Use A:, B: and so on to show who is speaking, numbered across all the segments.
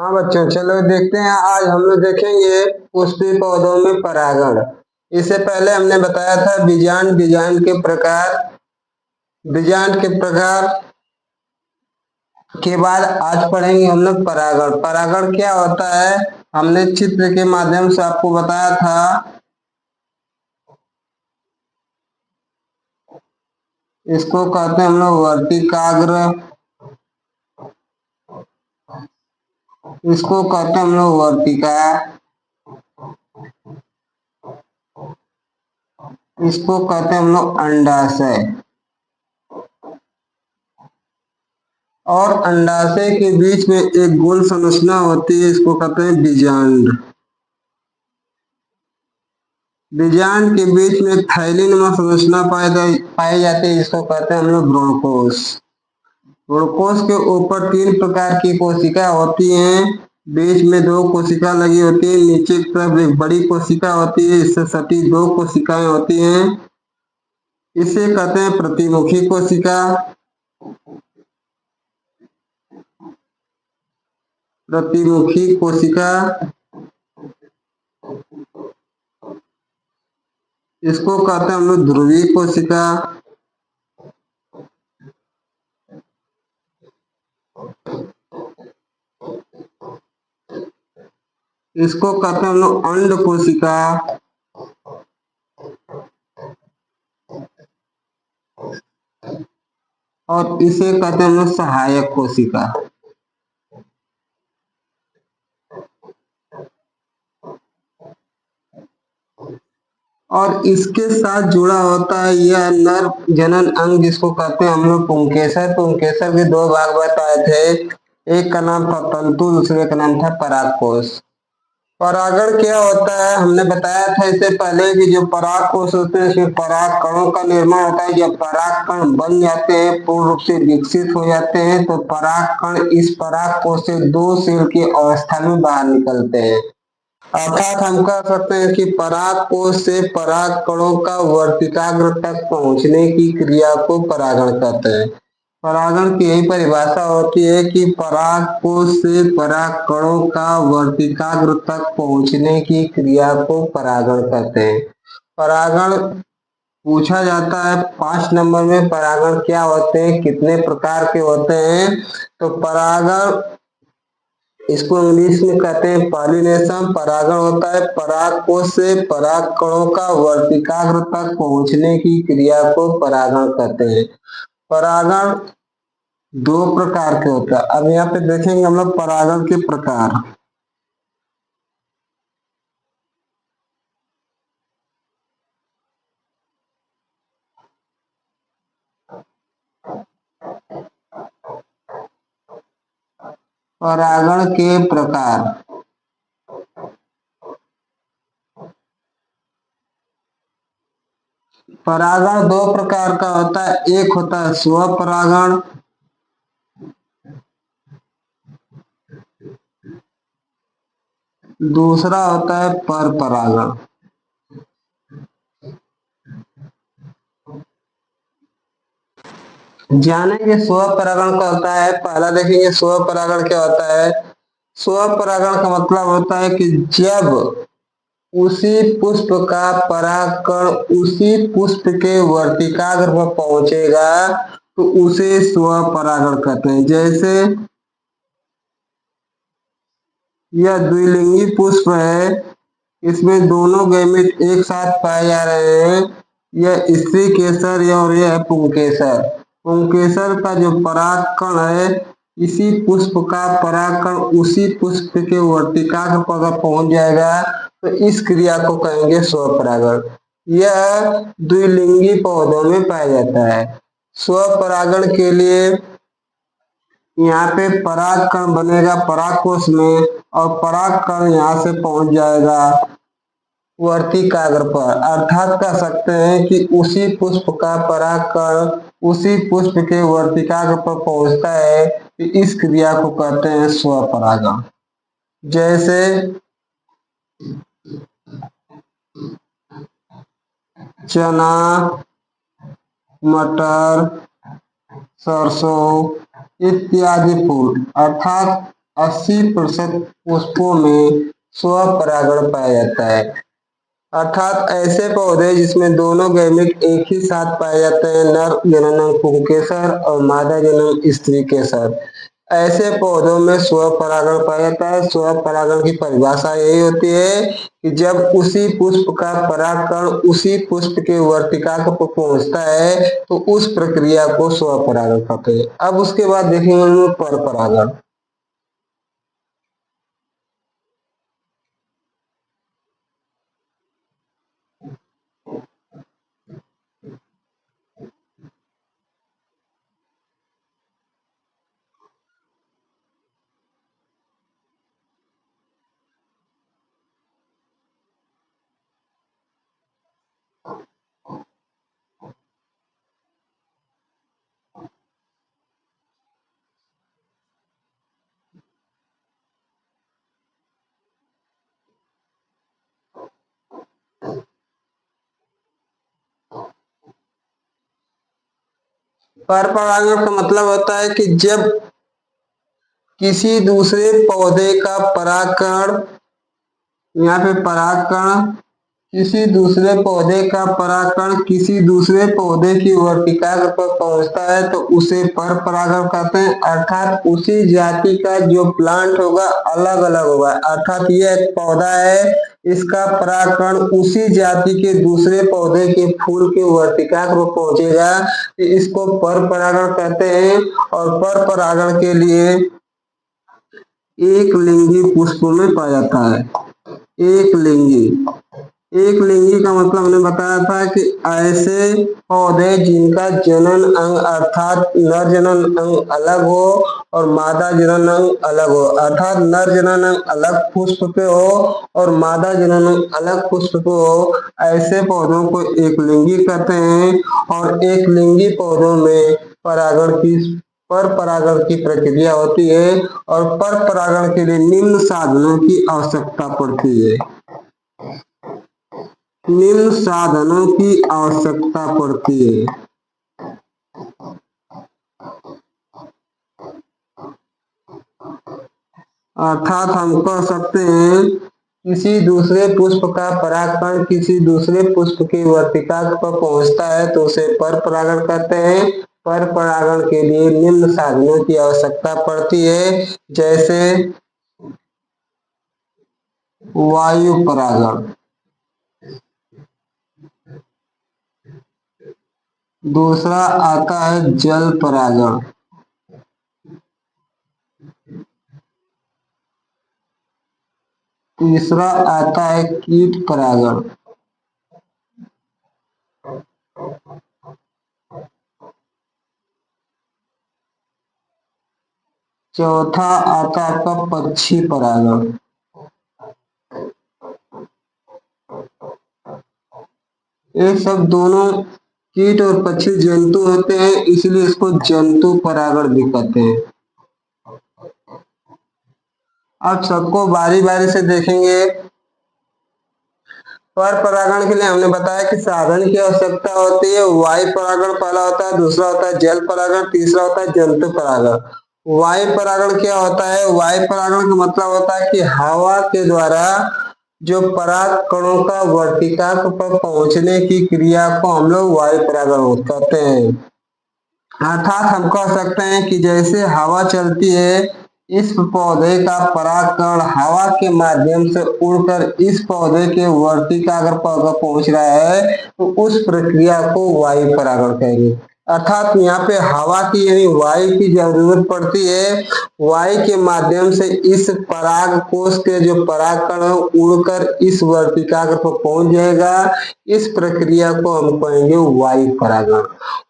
A: हाँ बच्चों, चलो देखते हैं। आज हम लोग देखेंगे पुष्पीय पौधों में परागण। इससे पहले हमने बताया था बीजांड बीजांड के प्रकार के बाद आज पढ़ेंगे हम लोग परागण। परागण क्या होता है हमने चित्र के माध्यम से आपको बताया था। इसको कहते हैं हम लोग वर्तिकाग्र, इसको कहते हैं हम लोग वर्तिका, इसको कहते हैं हम लोग अंडाशय। और अंडाशय के बीच में एक गोल संरचना होती है, इसको कहते हैं बीजांड। बीजांड के बीच में थैलीनुमा संरचना पाई जाती है, जिसको कहते हैं हम लोग भ्रूणकोश। भ्रूणकोश के ऊपर 3 प्रकार की कोशिका होती हैं। बीच में 2 कोशिका लगी होती है, नीचे की तरफ एक बड़ी कोशिका होती है, इससे सटी 2 कोशिकाएं होती हैं। इसे कहते हैं प्रतिमुखी कोशिका। प्रतिमुखी कोशिका, इसको कहते हैं हम लोग ध्रुवीय कोशिका। इसको कहते हैं हम लोग अंड कोशिका। और इसे कहते हैं हम लोग सहायक कोशिका। और इसके साथ जुड़ा होता है यह नर जनन अंग, जिसको कहते हैं हम लोग पुंकेसर। पुंकेसर के 2 भाग बताए थे, एक का नाम था तंतु, दूसरे का नाम था परागकोश। परागण क्या होता है हमने बताया था इससे पहले कि जो परागकोश होते हैं उसमें पराग कणों का निर्माण होता है। जब पराग कण बन जाते हैं, पूर्ण रूप से विकसित हो जाते हैं, तो पराग कण इस परागकोश से 2 सेल की अवस्था में बाहर निकलते हैं। अर्थात हम कह सकते हैं कि परागकोश से पराग कणों का वर्तिकाग्र तक पहुंचने की क्रिया को परागण कहते हैं। परागण की यही परिभाषा होती है कि परागकोश से पराग कणों का वर्तिकाग्र तक पहुंचने की क्रिया को परागण कहते हैं। परागण पूछा जाता है 5 नंबर में, परागण क्या होते हैं, कितने प्रकार के होते हैं। तो परागण, इसको इंग्लिश में कहते हैं पॉलिनेशन। परागण होता है परागकोश से पराग कणों का वर्तिकाग्र तक पहुंचने की क्रिया को परागण कहते हैं। परागण 2 प्रकार के होता है। अब यहाँ पे देखेंगे हम लोग परागण के प्रकार। परागण के प्रकार, परागण 2 प्रकार का होता है। एक होता है स्वपरागण, दूसरा होता है पर परागण। जानेंगे स्वपरागण क्या होता है। पहला देखेंगे स्वपरागण क्या होता है। स्वपरागण का मतलब होता है कि जब उसी पुष्प का परागकण उसी पुष्प के वर्तिकाग्र पर पहुंचेगा तो उसे स्वपरागण कहते हैं। जैसे यह द्विलिंगी पुष्प है, इसमें दोनों गैमेट एक साथ पाए जा रहे हैं। यह स्त्री केसर और यह है पुंकेसर। पुंकेसर का जो परागकण है, इसी पुष्प का परागकण उसी पुष्प के वर्तिकाग्र पर अगर पहुंच जाएगा तो इस क्रिया को कहेंगे स्वपरागण। यह द्विलिंगी पौधों में पाया जाता है। स्वपरागण के लिए यहाँ पे परागकण बनेगा परागकोश में, और परागकण यहाँ से पहुंच जाएगा वर्तिकाग्र पर। अर्थात कह सकते हैं कि उसी पुष्प का परागकण उसी पुष्प के वर्तिकाग्र पर पहुंचता है, इस क्रिया को कहते हैं स्वपरागण। जैसे चना, मटर, सरसों इत्यादि फूल। अर्थात 80% पुष्पों में स्वपरागण पाया जाता है। अर्थात ऐसे पौधे जिसमें दोनों गैमेट एक ही साथ पाए जाते हैं, नर जनन पुंकेसर और मादा जनन स्त्री केसर। ऐसे पौधों में स्वपरागण पाया जाता है। स्वपरागण की परिभाषा यही होती है कि जब उसी पुष्प का परागकण उसी पुष्प के वर्तिकाग्र पर पहुंचता है तो उस प्रक्रिया को स्वपरागण कहते हैं। अब उसके बाद देखेंगे हम लोग परपरागण। परपरागण का मतलब होता है कि जब किसी दूसरे पौधे का परागकण, यहाँ पे परागकण, किसी दूसरे पौधे का परागकण किसी दूसरे पौधे की वर्तिकाग्र पर पहुंचता है तो उसे पर परागण कहते हैं। अर्थात उसी जाति का जो प्लांट होगा अलग अलग होगा। अर्थात ये एक पौधा है, इसका परागकण उसी जाति के दूसरे पौधे के फूल के वर्तिकाग्र पर पहुंचेगा तो इसको पर परागण कहते हैं। और पर परागण के लिए एक लिंगी पुष्प में पाया जाता है। एक लिंगी, एक लिंगी का मतलब हमने बताया था कि ऐसे पौधे जिनका जनन अंग अर्थात नर जनन अंग अलग हो और मादा जनन अंग अलग हो। अर्थात नर जनन अंग अलग पुष्प पे हो और मादा जनन अंग अलग पुष्प पे हो, ऐसे पौधों को एक लिंगी कहते हैं। और एक लिंगी पौधों में परागण की पर परागण की प्रक्रिया होती है और पर परागण के लिए निम्न साधनों की आवश्यकता पड़ती है। निम्न साधनों की आवश्यकता पड़ती है। अर्थात हम कह सकते हैं किसी दूसरे पुष्प का परागकण किसी दूसरे पुष्प की वर्तिकाग्र पर पहुंचता है तो उसे पर परागण कहते हैं। पर परागण के लिए निम्न साधनों की आवश्यकता पड़ती है, जैसे वायु परागण, दूसरा आता है जल परागण, तीसरा आता है कीट परागण, चौथा आता है आपका पक्षी परागण। ये सब दोनों कीट और पक्षी जंतु होते हैं, इसलिए इसको जंतु परागण भी कहते हैं। अब सबको बारी बारी से देखेंगे। पर परागण के लिए हमने बताया कि साधन की आवश्यकता होती है। वायु परागण पहला होता है, दूसरा होता है जल परागण, तीसरा होता है जंतु परागण। वायु परागण क्या होता है? वायु परागण का मतलब होता है कि हवा के द्वारा जो पराग कणों का वर्तिकाग्र पर पहुंचने की क्रिया को हम लोग वायु परागण कहते हैं। अर्थात हम कह सकते हैं कि जैसे हवा चलती है, इस पौधे का परागकण हवा के माध्यम से उड़कर इस पौधे के वर्तिकाग्र पर पहुंच रहा है तो उस प्रक्रिया को वायु परागण कहेंगे। अर्थात यहाँ पे हवा की यानी वायु की जरूरत पड़ती है। वायु के माध्यम से इस पराग कोश के जो परागकण है उड़कर इस वर्तिकाग्र पर पहुंच जाएगा। इस प्रक्रिया को हम कहेंगे वायु परागण।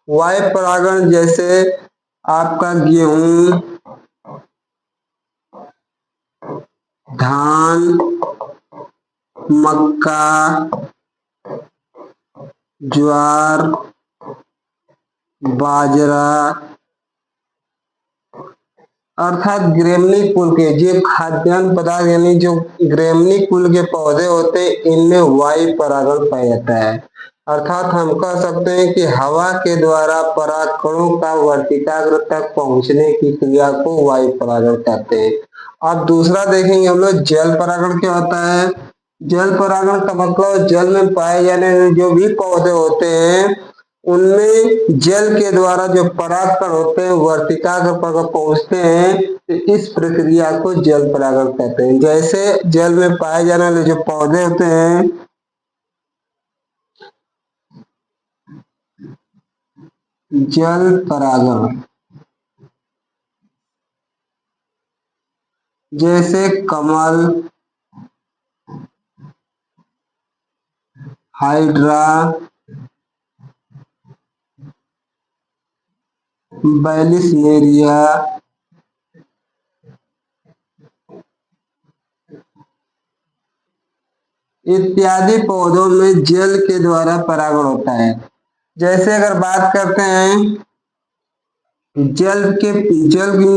A: वायु परागण जैसे आपका गेहूं, धान, मक्का, ज्वार, बाजरा, अर्थात ग्रेमनी कुल के जो खाद्यान्न पदार्थ यानी जो ग्रेमनी कुल के पौधे होते हैं इनमें वायु परागण पाया जाता है। अर्थात हम कह सकते हैं कि हवा के द्वारा परागकणों का वर्तिकाग्र तक पहुंचने की क्रिया को वायु परागण कहते हैं। अब दूसरा देखेंगे हम लोग जल परागण क्या होता है। जल परागण का मतलब जल में पाए जाने वाले जो भी पौधे होते हैं उनमें जल के द्वारा जो परागकण होते हैं वर्तिकाग्र पर पहुंचते हैं, तो इस प्रक्रिया को जल परागण कहते हैं। जैसे जल में पाए जाने वाले जो पौधे होते हैं, जल परागण, जैसे कमल, हाइड्रा, बैलिस्नेरिया, इत्यादि पौधों में जल के द्वारा परागण होता है। जैसे अगर बात करते हैं जल की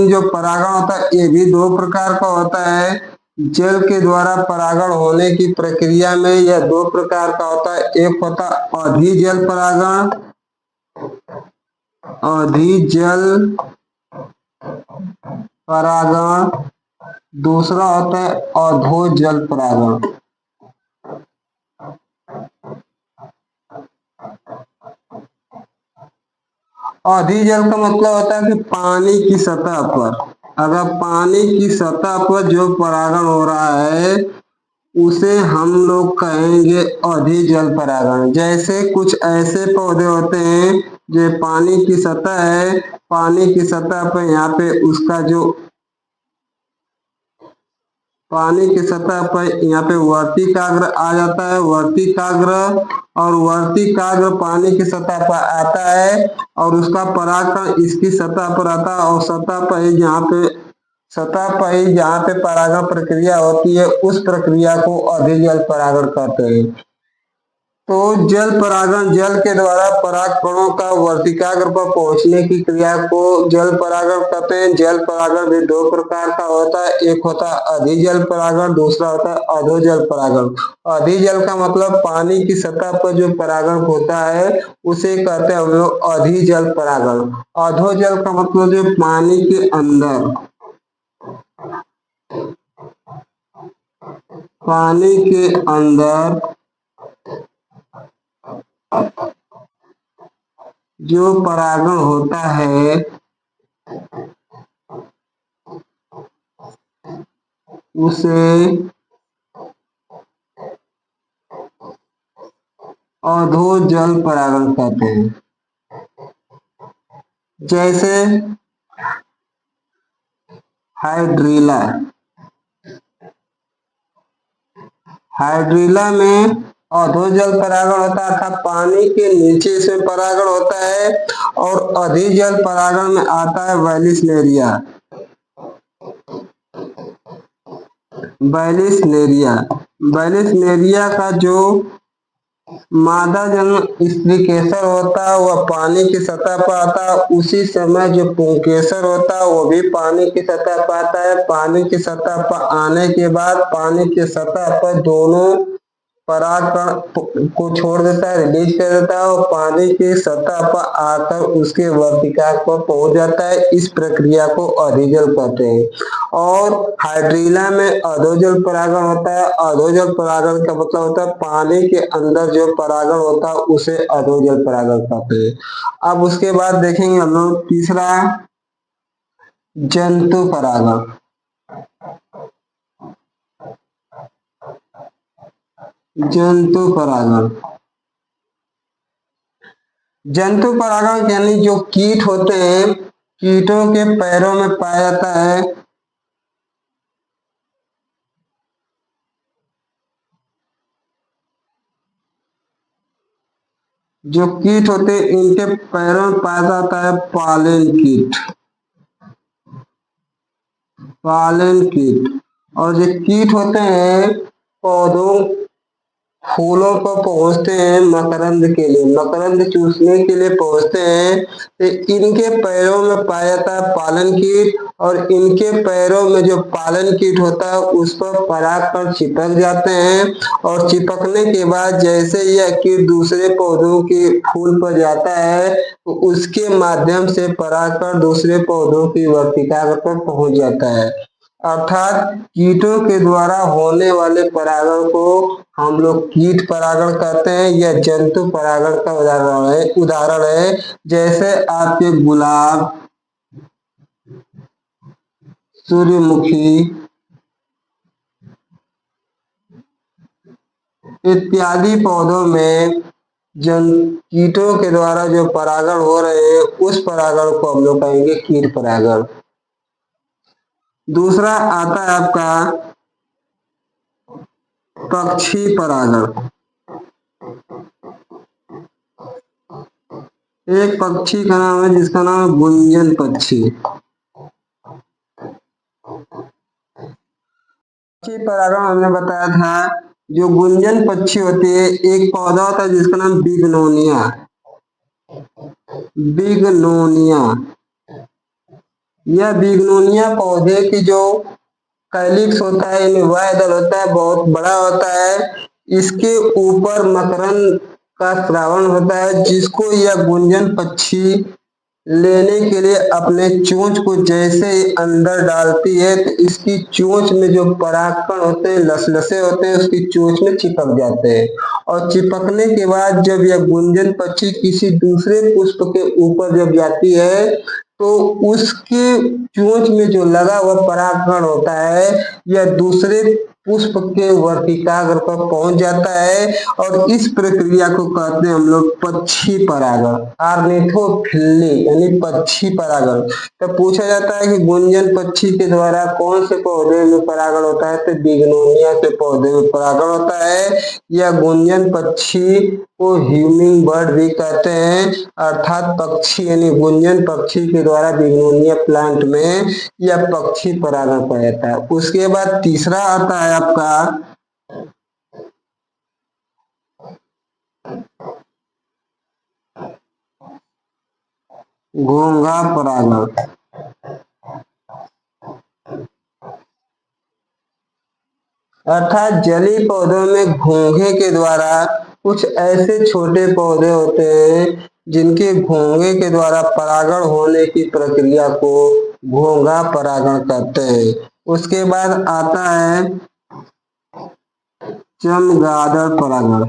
A: जो परागण होता है ये भी दो प्रकार का होता है। जल के द्वारा परागण होने की प्रक्रिया में यह दो प्रकार का होता है। एक होता है अधिजल परागण, अधिजल परागण, दूसरा होता है अधोजल परागण। अधिजल का मतलब होता है कि पानी की सतह पर, अगर पानी की सतह पर जो परागण हो रहा है उसे हम लोग कहेंगे अधिजल परागण। जैसे कुछ ऐसे पौधे होते हैं जो पानी की सतह है, पानी की सतह पर यहाँ पे उसका जो पानी की सतह पर यहाँ पे वर्तिकाग्र आ जाता है, वर्तिकाग्र, और वर्तिकाग्र पानी की सतह पर आता है और उसका परागकण इसकी सतह पर आता है और सतह पर ही जहाँ पे परागण प्रक्रिया होती है उस प्रक्रिया को अधिजल परागण कहते हैं। तो जल परागण, जल के द्वारा परागकणों का वर्तिकाग्र पर पहुंचने की क्रिया को जल परागण कहते हैं। जल परागण भी दो प्रकार का होता है, एक होता है अधिजल परागण, दूसरा होता है अधोजल परागण। अधिजल का मतलब पानी की सतह पर जो परागण होता है उसे कहते हैं हम लोग अधिजल परागण। अधोजल का मतलब जो पानी के अंदर, पानी के अंदर जो परागण होता है उसे अधोजल परागण कहते हैं। जैसे हाइड्रीला, हाइड्रीला में अधोजल परागण होता है अर्थात पानी के नीचे से परागण होता है, और अधिजल परागण में आता है बैलिस्नेरिया। बैलिस्नेरिया, बैलिस्नेरिया का जो मादा जन्म स्त्री केसर होता है वह पानी की सतह पर आता है, उसी समय जो पुंकेसर होता है वो भी पानी की सतह पर आता है। पानी की सतह पर आने के बाद पानी की सतह पर दोनों परागकण को छोड़ देता है, रिलीज कर देता है और पानी की सतह पर आकर उसके वर्तिकाग्र पर पहुंच जाता है। इस प्रक्रिया को अधिजल कहते हैं। और हाइड्रीला में अधोजल परागण होता है। अधोजल परागण का मतलब होता है पानी के अंदर जो परागण होता है उसे अधोजल परागण कहते हैं। अब उसके बाद देखेंगे हम लोग तीसरा जंतु परागण। जंतु परागण, जंतु परागण यानी जो कीट होते हैं, कीटों के पैरों में पाया जाता है। जो कीट होते हैं इनके पैरों में पाया जाता है पालन कीट, पालन कीट। और जो कीट होते हैं पौधों, फूलों पर पहुंचते हैं मकरंद के लिए, मकरंद चूसने के लिए पहुंचते हैं, तो इनके पैरों में पाया जाता है पालन कीट, और इनके पैरों में जो पालन कीट होता है उस पर परागकण चिपक जाते हैं, और चिपकने के बाद जैसे यह कीट दूसरे पौधों के फूल पर जाता है तो उसके माध्यम से परागकण दूसरे पौधों की वर्तिकाग्र पर पहुंच जाता है। अर्थात कीटों के द्वारा होने वाले परागण को हम लोग कीट परागण कहते हैं या जंतु परागण का उदाहरण है जैसे आपके गुलाब, सूर्यमुखी इत्यादि पौधों में जन कीटों के द्वारा जो परागण हो रहे हैं उस परागण को हम लोग कहेंगे कीट परागण। दूसरा आता है आपका पक्षी परागण। एक पक्षी का नाम है जिसका नाम है गुंजन पक्षी। पक्षी परागण हमने बताया था, जो गुंजन पक्षी होती है एक पौधा होता है जिसका नाम बिगनोनिया। बिगनोनिया यह बिगनोनिया पौधे की जो कैलिक्स होता है यानी वह दल होता है बहुत बड़ा होता है। इसके ऊपर मकरंद का श्रावण होता है जिसको यह गुंजन पक्षी लेने के लिए अपने चोंच को जैसे ही अंदर डालती है तो इसकी चोंच में जो परागकण होते हैं लसलसे होते हैं उसकी चोंच में चिपक जाते हैं और चिपकने के बाद जब यह गुंजन पक्षी किसी दूसरे पुष्प के ऊपर जब जाती है तो उसके चोंच में जो लगा हुआ परागकण होता है यह दूसरे पुष्प के वर्तिकाग्र पर पहुंच जाता है और इस प्रक्रिया को कहते हैं हम लोग पक्षी परागण, ऑर्निथोफिली यानी पक्षी परागण। तो पूछा जाता है कि गुंजन पक्षी के द्वारा कौन से पौधे में परागण होता है, तो बिगनोनिया के पौधे में परागण होता है। यह गुंजन पक्षी को ह्यूमिंग बर्ड भी कहते हैं, अर्थात पक्षी यानी गुंजन पक्षी के द्वारा बिगनोनिया प्लांट में यह पक्षी परागण पाया जाता है। उसके बाद तीसरा आता है आपका घोंघा परागण। अर्थात जलीय पौधों में घोंघे के द्वारा कुछ ऐसे छोटे पौधे होते हैं जिनके घोंघे के द्वारा परागण होने की प्रक्रिया को घोंघा परागण कहते हैं। उसके बाद आता है चमगादड़ परागण,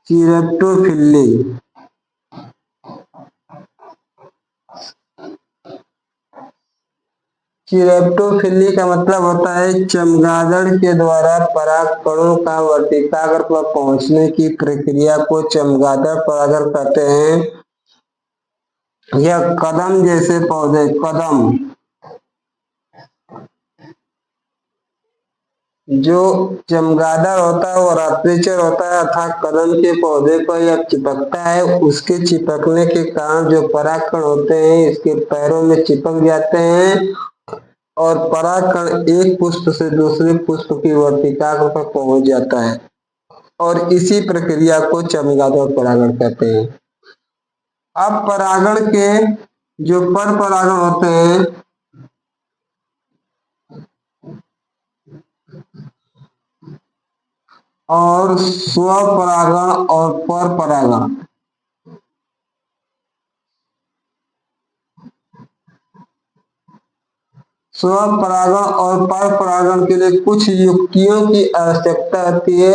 A: चिरैप्टोफिली। चिरैप्टोफिली का मतलब होता है चमगादड़ के द्वारा परागकणों का वर्तिकाग्र पर पहुंचने की प्रक्रिया को चमगादड़ परागण कहते हैं। यह कदम जैसे पौधे, कदम जो चमगादड़ होता है वो रात्रिचर होता है अर्थात कदम के पौधे पर यह चिपकता है। उसके चिपकने के कारण जो परागकण होते हैं इसके पैरों में चिपक जाते हैं और परागकण एक पुष्प से दूसरे पुष्प की वर्तिकाग्र पर पहुंच जाता है और इसी प्रक्रिया को चमगादड़ परागण कहते हैं। अब परागण के जो पर परागण होते हैं और स्वपरागण और पर परागण। स्वपरागण और पर परागण के लिए कुछ युक्तियों की आवश्यकता होती है।